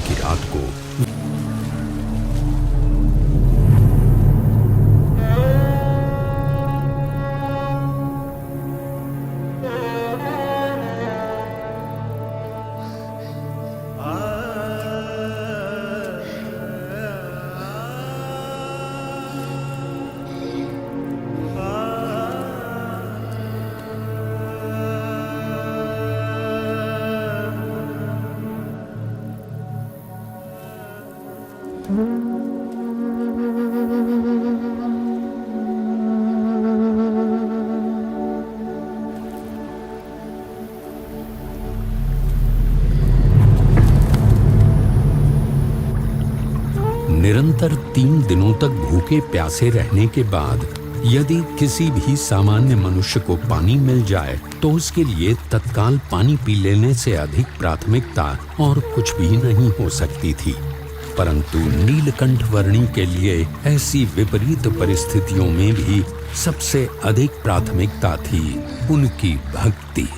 की रात को निरंतर 3 दिनों तक भूखे प्यासे रहने के बाद यदि किसी भी सामान्य मनुष्य को पानी मिल जाए तो उसके लिए तत्काल पानी पी लेने से अधिक प्राथमिकता और कुछ भी नहीं हो सकती थी। परंतु नीलकंठ वर्णी के लिए ऐसी विपरीत परिस्थितियों में भी सबसे अधिक प्राथमिकता थी उनकी भक्ति।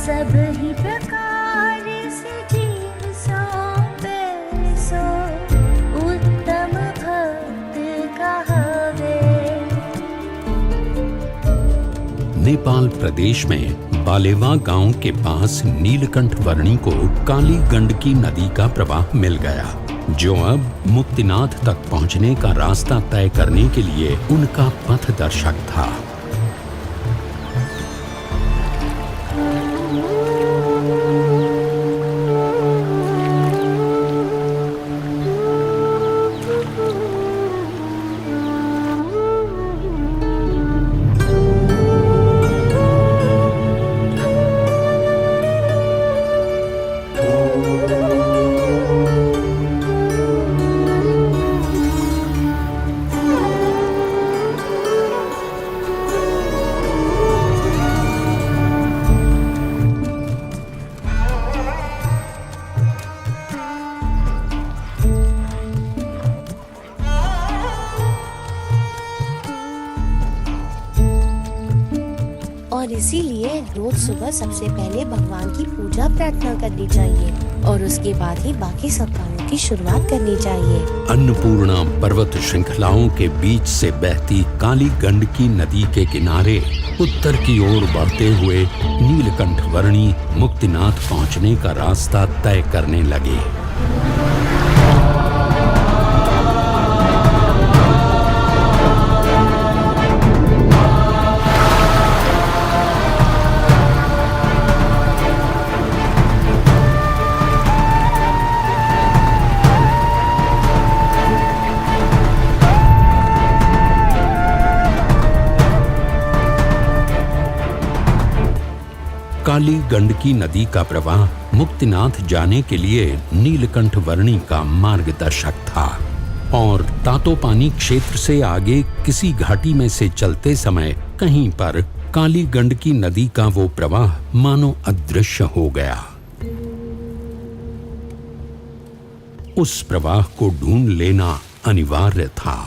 सब ही प्रकार से जीव सौंपे सो उत्तम भक्त कहावे। नेपाल प्रदेश में बालेवा गांव के पास नीलकंठ वर्णी को काली गंडकी नदी का प्रवाह मिल गया, जो अब मुक्तिनाथ तक पहुंचने का रास्ता तय करने के लिए उनका पथ दर्शक था। और इसीलिए रोज सुबह सबसे पहले भगवान की पूजा प्रार्थना करनी चाहिए और उसके बाद ही बाकी सब कामों की शुरुआत करनी चाहिए। अन्नपूर्णा पर्वत श्रृंखलाओं के बीच से बहती काली गंडकी नदी के किनारे उत्तर की ओर बढ़ते हुए नीलकंठ वर्णी मुक्तिनाथ पहुंचने का रास्ता तय करने लगे। काली गंडकी नदी का प्रवाह मुक्तिनाथ जाने के लिए नीलकंठ वर्णी का मार्गदर्शक था और तातोपानी क्षेत्र से आगे किसी घाटी में से चलते समय कहीं पर काली गंडकी नदी का वो प्रवाह मानो अदृश्य हो गया। उस प्रवाह को ढूंढ लेना अनिवार्य था।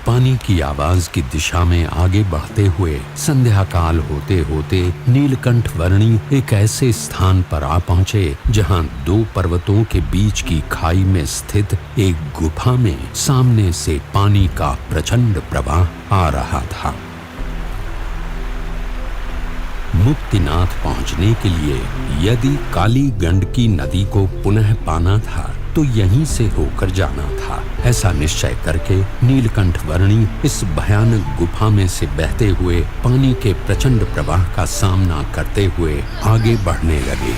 पानी की आवाज की दिशा में आगे बढ़ते हुए संध्या काल होते होते नीलकंठ वर्णी एक ऐसे स्थान पर आ पहुंचे जहां 2 पर्वतों के बीच की खाई में स्थित एक गुफा में सामने से पानी का प्रचंड प्रवाह आ रहा था। मुक्तिनाथ पहुंचने के लिए यदि काली गंडकी नदी को पुनः पाना था तो यहीं से होकर जाना था। ऐसा निश्चय करके नीलकंठ वर्णी इस भयानक गुफा में से बहते हुए पानी के प्रचंड प्रवाह का सामना करते हुए आगे बढ़ने लगे।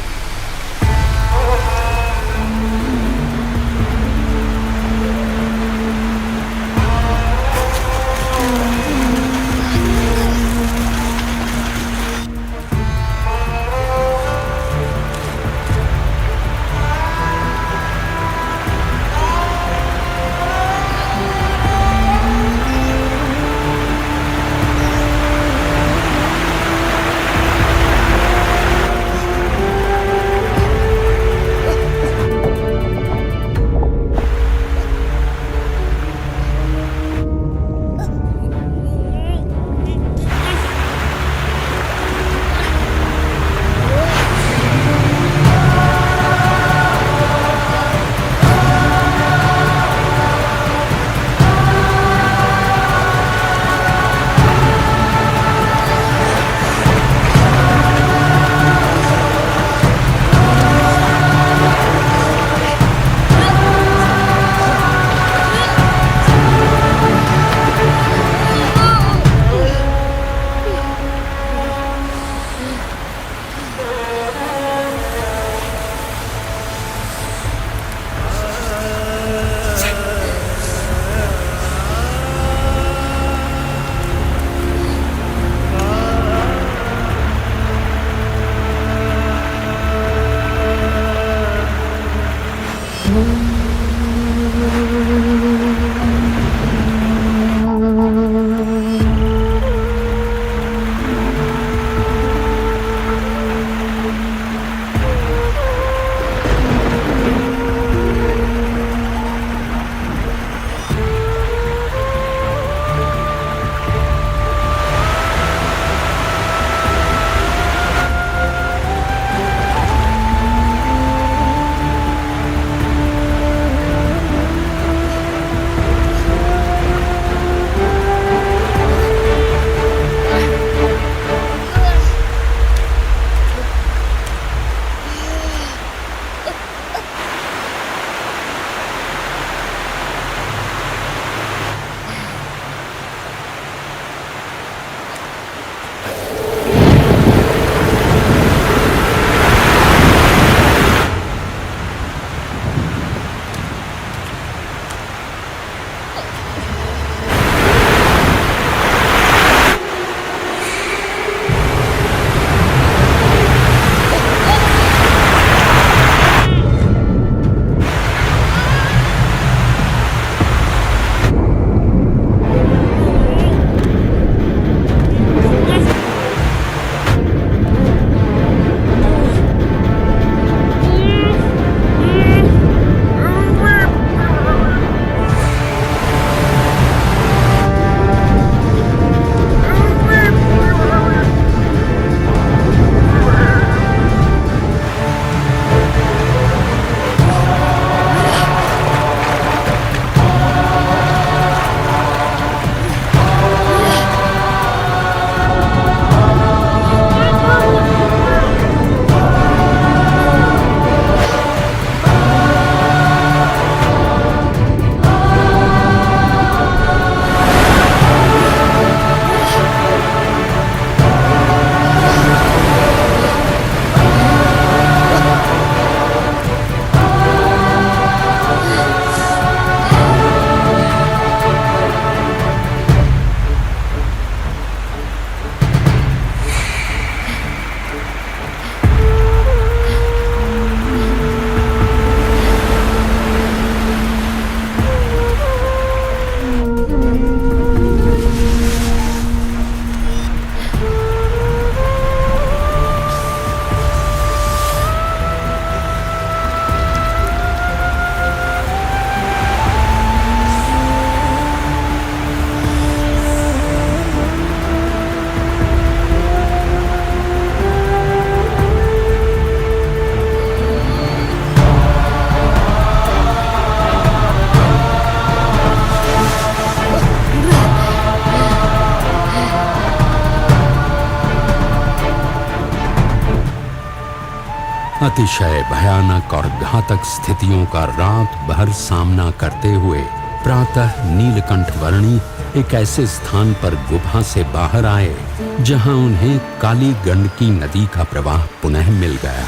अतिशय भयानक और घातक स्थितियों का रात भर सामना करते हुए प्रातः नीलकंठ वर्णी एक ऐसे स्थान पर गुफा से बाहर आए जहां उन्हें काली गंडकी नदी का प्रवाह पुनः मिल गया।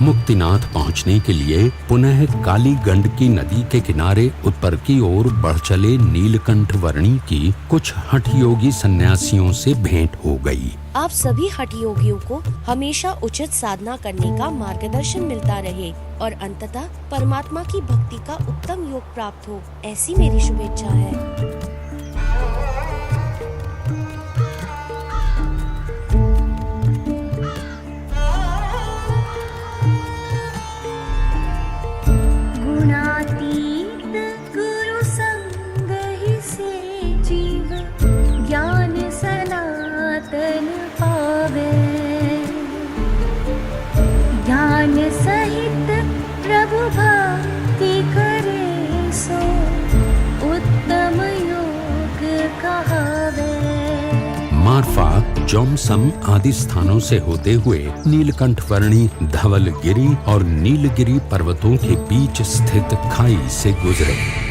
मुक्तिनाथ पहुंचने के लिए पुनः काली गंडकी नदी के किनारे उत्तर की ओर बढ़ चले नीलकंठ वर्णी की कुछ हठयोगी सन्यासियों से भेंट हो गई। आप सभी हठयोगियों को हमेशा उचित साधना करने का मार्गदर्शन मिलता रहे और अंततः परमात्मा की भक्ति का उत्तम योग प्राप्त हो, ऐसी मेरी शुभेच्छा है। सहित प्रभु भक्ति करे सो उत्तम योग कहावे। मारफा, जोमसम आदि स्थानों से होते हुए नीलकंठ वर्णी धवलगिरी और नीलगिरी पर्वतों के बीच स्थित खाई से गुजरे।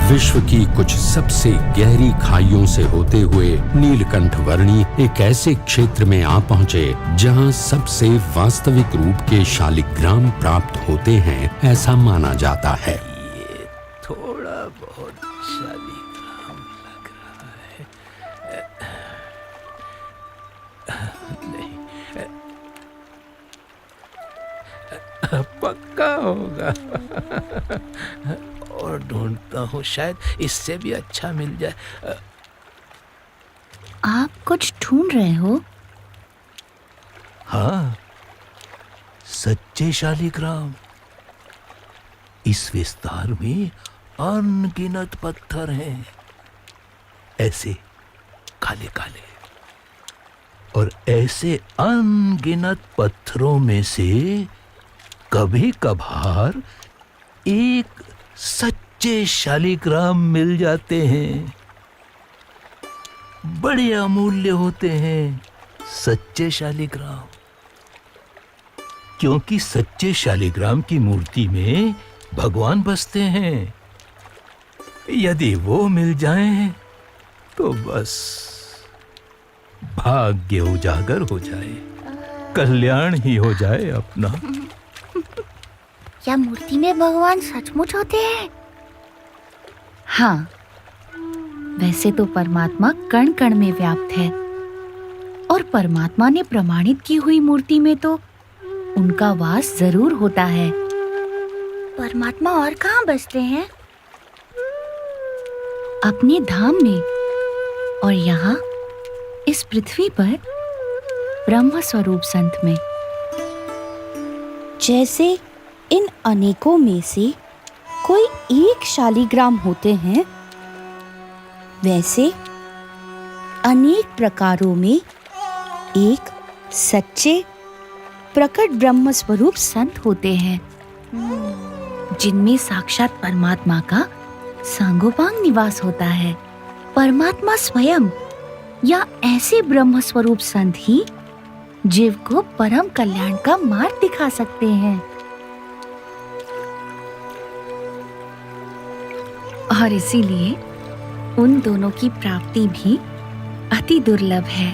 विश्व की कुछ सबसे गहरी खाइयों से होते हुए नीलकंठ वर्णी एक ऐसे क्षेत्र में आ पहुँचे जहाँ सबसे वास्तविक रूप के शालिग्राम प्राप्त होते हैं, ऐसा माना जाता है। ये थोड़ा बहुत शालिग्राम लग रहा है। नहीं, पक्का होगा। और ढूंढता हूँ, शायद इससे भी अच्छा मिल जाए। आप कुछ ढूंढ रहे हो? हाँ, सच्चे शालिग्राम। इस विस्तार में अनगिनत पत्थर हैं, ऐसे काले काले। और ऐसे अनगिनत पत्थरों में से कभी कभार एक सच्चे शालिग्राम मिल जाते हैं। बड़े अमूल्य होते हैं सच्चे शालिग्राम, क्योंकि सच्चे शालिग्राम की मूर्ति में भगवान बसते हैं। यदि वो मिल जाएं तो बस भाग्य उजागर हो जाए, कल्याण ही हो जाए अपना। क्या मूर्ति में भगवान सचमुच होते हैं? हाँ, वैसे तो परमात्मा कण कण में व्याप्त है, और परमात्मा ने प्रमाणित की हुई मूर्ति में तो उनका वास जरूर होता है। परमात्मा और कहाँ बसते हैं? अपने धाम में, और यहाँ इस पृथ्वी पर ब्रह्म स्वरूप संत में। जैसे इन अनेकों में से कोई एक शालिग्राम होते हैं, वैसे अनेक प्रकारों में एक सच्चे प्रकट ब्रह्म स्वरूप संत होते हैं, जिनमें साक्षात परमात्मा का सांगोपांग निवास होता है। परमात्मा स्वयं या ऐसे ब्रह्म स्वरूप संत ही जीव को परम कल्याण का मार्ग दिखा सकते हैं। और इसीलिए उन दोनों की प्राप्ति भी अति दुर्लभ है।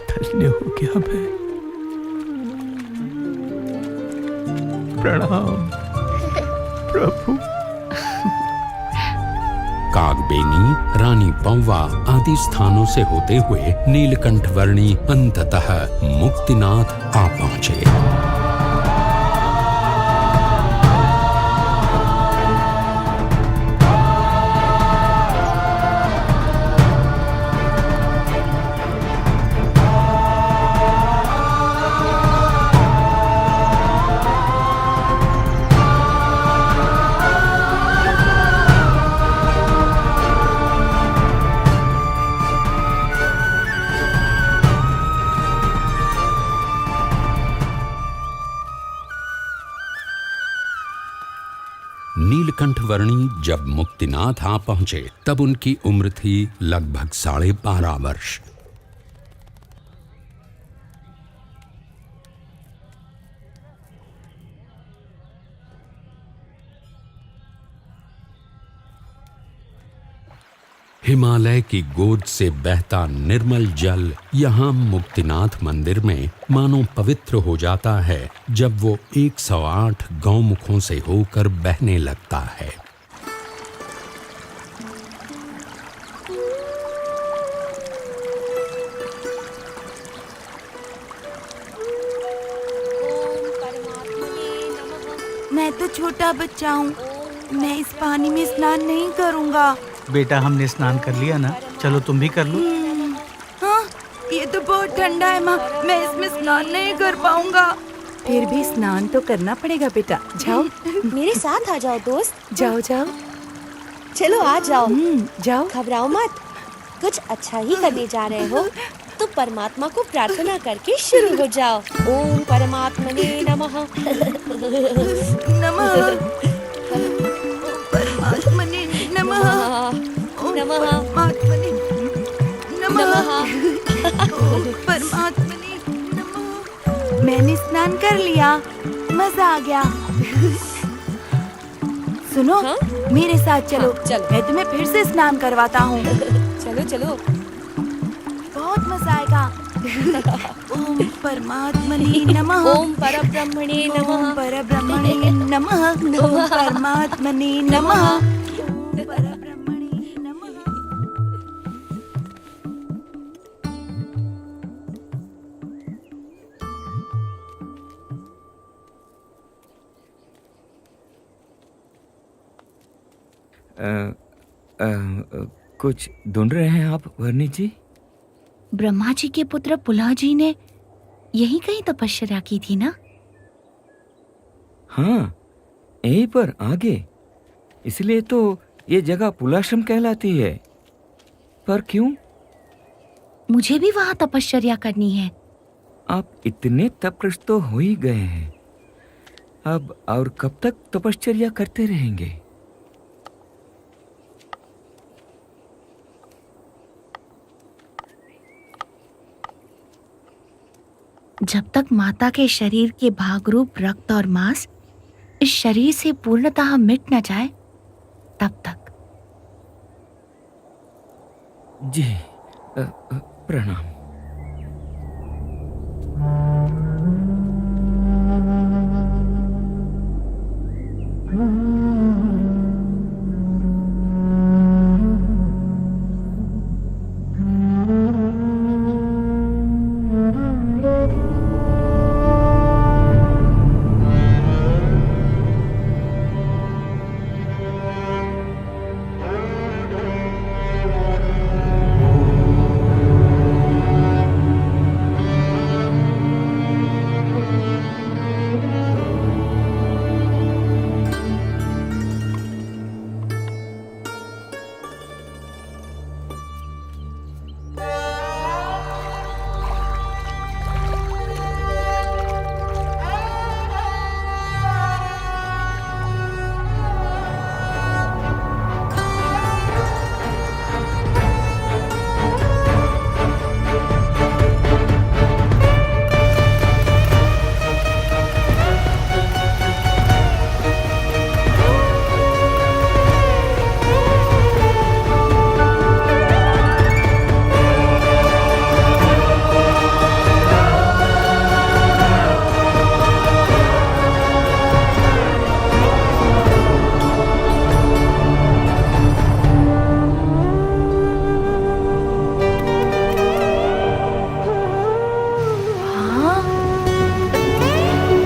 धन्य हो गया मैं। प्रणाम प्रभु। कागबेनी, रानी पौवा आदि स्थानों से होते हुए नीलकंठ वर्णी अंततः मुक्तिनाथ आ पहुँचे। नीलकंठ वर्णी जब मुक्तिनाथ आ पहुंचे तब उनकी उम्र थी लगभग 12.5 वर्ष। हिमालय की गोद से बहता निर्मल जल यहाँ मुक्तिनाथ मंदिर में मानो पवित्र हो जाता है जब वो 108 गौमुखों से होकर बहने लगता है। मैं तो छोटा बच्चा हूँ, मैं इस पानी में स्नान नहीं करूँगा। बेटा, हमने स्नान कर लिया ना, चलो तुम भी कर लो। हाँ, ये तो बहुत ठंडा है माँ, मैं इसमें स्नान नहीं कर पाऊंगा। फिर भी स्नान तो करना पड़ेगा बेटा, जाओ। मेरे साथ आ जाओ दोस्त। जाओ जाओ चलो आ जाओ। जाओ। घबराओ मत, कुछ अच्छा ही करने जा रहे हो तो परमात्मा को प्रार्थना करके शुरू हो जाओ। ओम परमात्मने नमः। नमः परमात्मने नमः। नमः परमात्मने नमः। नमः। ओम परमात्मने मैंने स्नान कर लिया, मजा आ गया। सुनो, मेरे साथ चलो। चलो। मैं तुम्हें फिर से स्नान करवाता हूँ। चलो चलो। बहुत मजा आएगा। ओम परमात्मने नमः। ओम परब्रह्मणे नमः। ओम परब्रह्मणे नमः। ओम परमात्मने नमः। ओम परब्रह्मणे नमः। कुछ ढूंढ रहे हैं आप वर्णी जी? ब्रह्मा जी के पुत्र पुलह जी ने यहीं कहीं तपस्या की थी ना? हाँ, यहीं पर आगे। इसलिए तो ये जगह पुलाश्रम कहलाती है। पर क्यों? मुझे भी वहां तपश्चर्या करनी है। आप इतने तपस्वी तो हो ही गए हैं। अब और कब तक तपश्चर्या करते रहेंगे? जब तक माता के शरीर के भागरूप रक्त और मांस इस शरीर से पूर्णतः मिट न जाए, तब तक। जी, प्रणाम।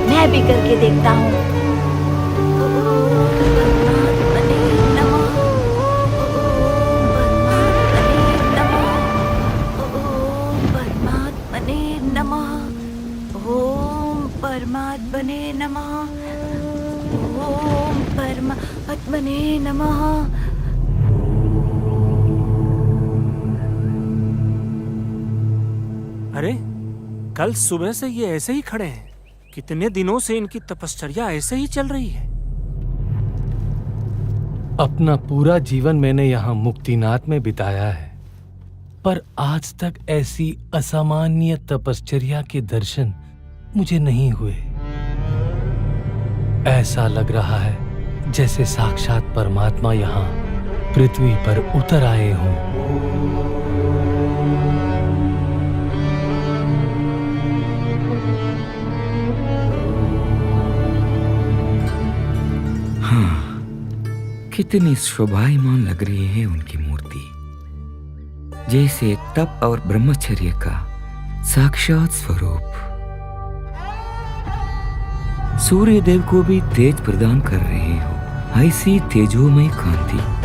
मैं भी करके देखता हूँ। परमात्मने नमः। ओम परमात्मने नमः। अरे, कल सुबह से ये ऐसे ही खड़े हैं। कितने दिनों से इनकी तपश्चर्या ऐसे ही चल रही है। अपना पूरा जीवन मैंने यहाँ मुक्तिनाथ में बिताया है, पर आज तक ऐसी असामान्य तपश्चर्या के दर्शन मुझे नहीं हुए। ऐसा लग रहा है जैसे साक्षात परमात्मा यहाँ पृथ्वी पर उतर आए हों। हाँ, कितनी शोभायमान लग रही है उनकी मूर्ति, जैसे तप और ब्रह्मचर्य का साक्षात स्वरूप। सूर्य देव को भी तेज प्रदान कर रहे हो, ऐसी तेजोमय कांति।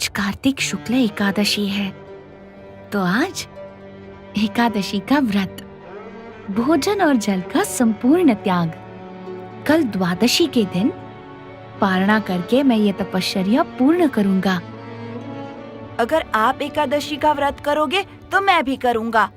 आज कार्तिक शुक्ल एकादशी है, तो आज एकादशी का व्रत, भोजन और जल का संपूर्ण त्याग। कल द्वादशी के दिन पारणा करके मैं ये तपश्चर्या पूर्ण करूंगा। अगर आप एकादशी का व्रत करोगे तो मैं भी करूंगा।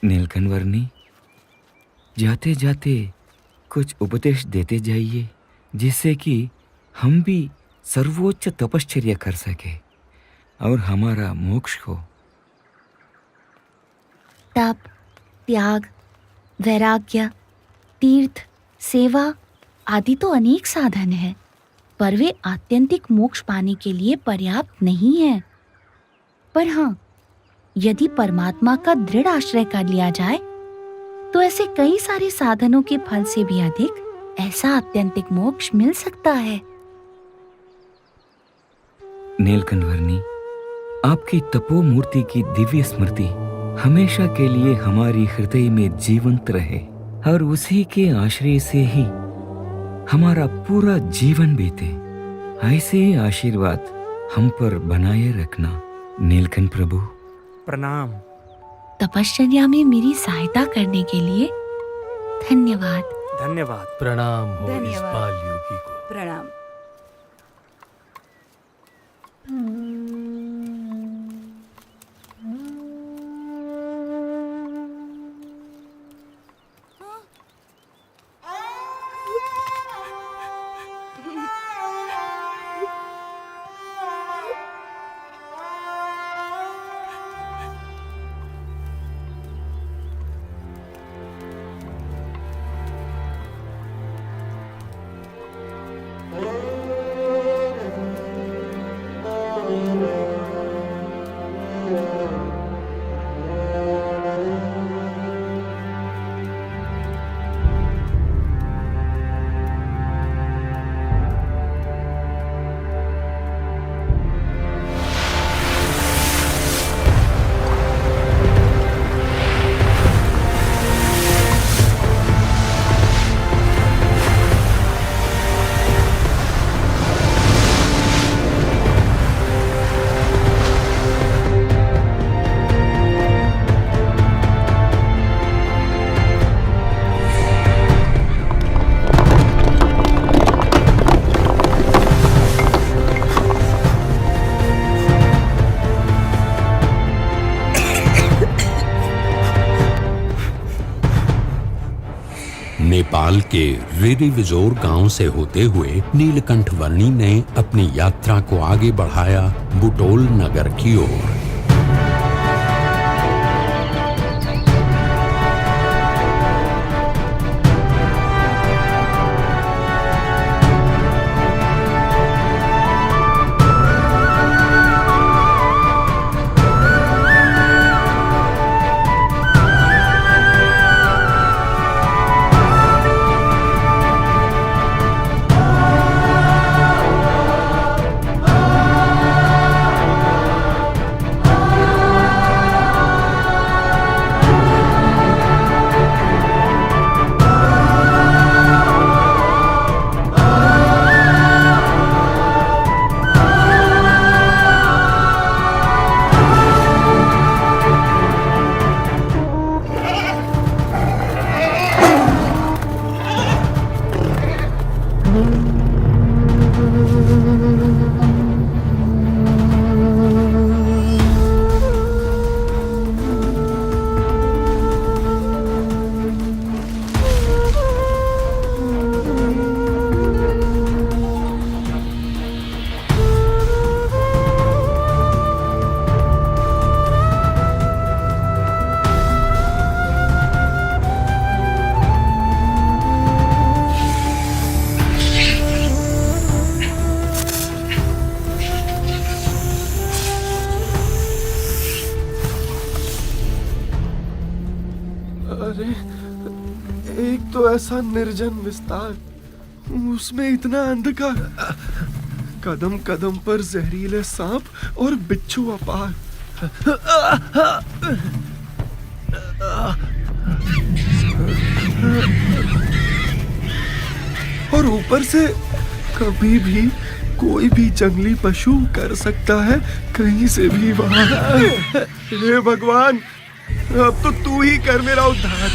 नीलकंठ वर्णी, जाते जाते कुछ उपदेश देते जाइए, जिससे कि हम भी सर्वोच्च तपश्चर्या कर सके और हमारा मोक्ष हो। तप, त्याग, वैराग्य, तीर्थ, सेवा आदि तो अनेक साधन हैं, पर वे आत्यंतिक मोक्ष पाने के लिए पर्याप्त नहीं है। पर हाँ, यदि परमात्मा का दृढ़ आश्रय कर लिया जाए तो ऐसे कई सारे साधनों के फल से भी अधिक ऐसा आत्यंतिक मोक्ष मिल सकता है। नीलकंठ वर्णी, आपकी तपो मूर्ति की दिव्य स्मृति हमेशा के लिए हमारी हृदय में जीवंत रहे और उसी के आश्रय से ही हमारा पूरा जीवन बीते। ऐसे आशीर्वाद हम पर बनाए रखना। नीलकंठ प्रभु, प्रणाम। तपश्चर्या में मेरी सहायता करने के लिए धन्यवाद। धन्यवाद। प्रणाम हो इस धन्यवाद। बाल योगी को। प्रणाम। नेपाल के रिरिविजोर गांव से होते हुए नीलकंठ वर्णी ने अपनी यात्रा को आगे बढ़ाया बुटोल नगर की ओर। तो ऐसा निर्जन विस्तार, उसमें इतना अंधकार, कदम कदम पर जहरीले सांप और बिच्छू अपार। और ऊपर से कभी भी कोई भी जंगली पशु कर सकता है कहीं से भी वार। हे भगवान, अब तो तू ही कर मेरा उद्धार।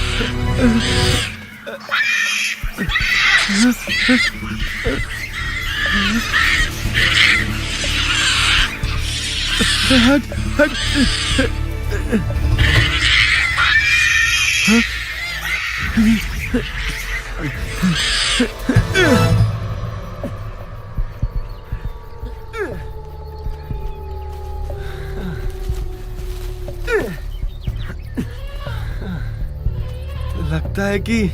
हट, हट। लगता है कि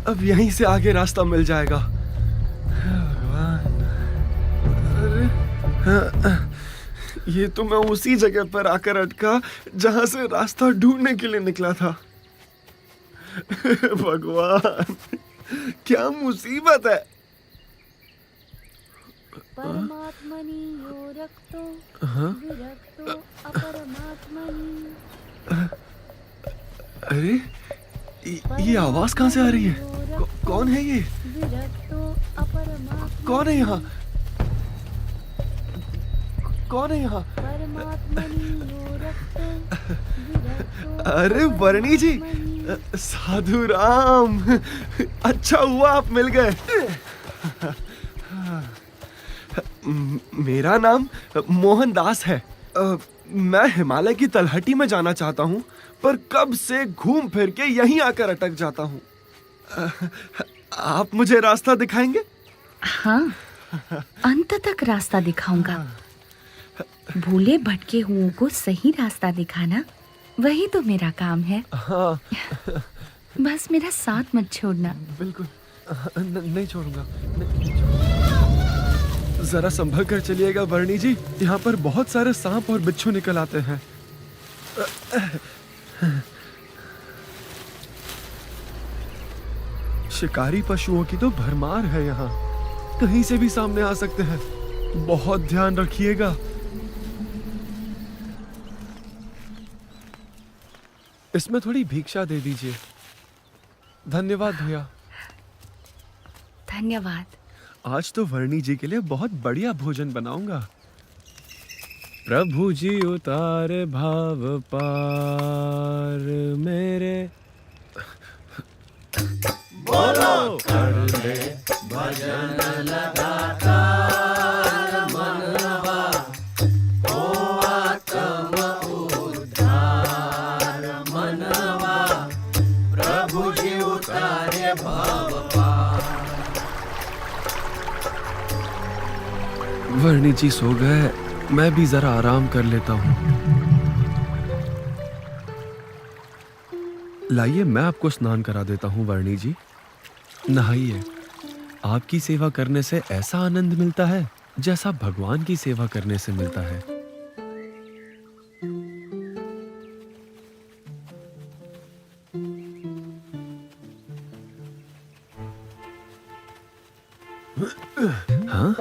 अब यहीं से आगे रास्ता मिल जाएगा। भगवान, अरे ये तो मैं उसी जगह पर आकर अटका जहां से रास्ता ढूंढने के लिए निकला था। भगवान, क्या मुसीबत है। परमात्मनि यो रक्तो विरक्तो अपरमात्मनि। अरे ये आवाज कहाँ से आ रही है? कौन है ये? कौन है यहाँ? कौन है यहाँ? अरे वर्णी जी, साधु राम, अच्छा हुआ आप मिल गए। मेरा नाम मोहन दास है। मैं हिमालय की तलहटी में जाना चाहता हूँ, पर कब से घूम फिर के यहीं आकर अटक जाता हूँ। आप मुझे रास्ता दिखाएंगे? हाँ, अंत तक रास्ता दिखाऊंगा। भूले भटके हुओं को सही रास्ता दिखाना, वही तो मेरा काम है। हाँ। बस मेरा साथ मत छोड़ना। बिल्कुल नहीं छोड़ूंगा। जरा संभल कर चलिएगा वर्णी जी, यहाँ पर बहुत सारे सांप और बिच्छू निकल आते हैं। शिकारी पशुओं की तो भरमार है यहाँ, कहीं से भी सामने आ सकते हैं। बहुत ध्यान रखिएगा। इसमें थोड़ी भिक्षा दे दीजिए। धन्यवाद भैया। धन्यवाद। आज तो वर्णी जी के लिए बहुत बढ़िया भोजन बनाऊंगा। प्रभु जी उतारे भाव पार मेरे। बोलो कर ले भजन लगातार मनवा, ओ आत्म उद्धार मनवा, प्रभु जी उतारे भाव पार। वर्णी जी सो गए, मैं भी जरा आराम कर लेता हूँ। लाइए मैं आपको स्नान करा देता हूँ वर्णी जी। नहाइए। आपकी सेवा करने से ऐसा आनंद मिलता है जैसा भगवान की सेवा करने से मिलता है। हाँ?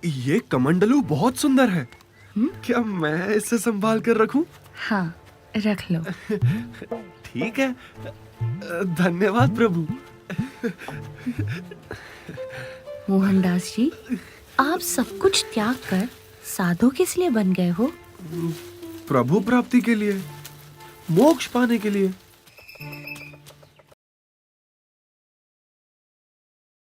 ये कमंडलू बहुत सुंदर है। क्या मैं इसे संभाल कर रखूं? हाँ, रख लो। ठीक है, धन्यवाद प्रभु। मोहनदास जी, आप सब कुछ त्याग कर साधु किस लिए बन गए हो? प्रभु प्राप्ति के लिए, मोक्ष पाने के लिए।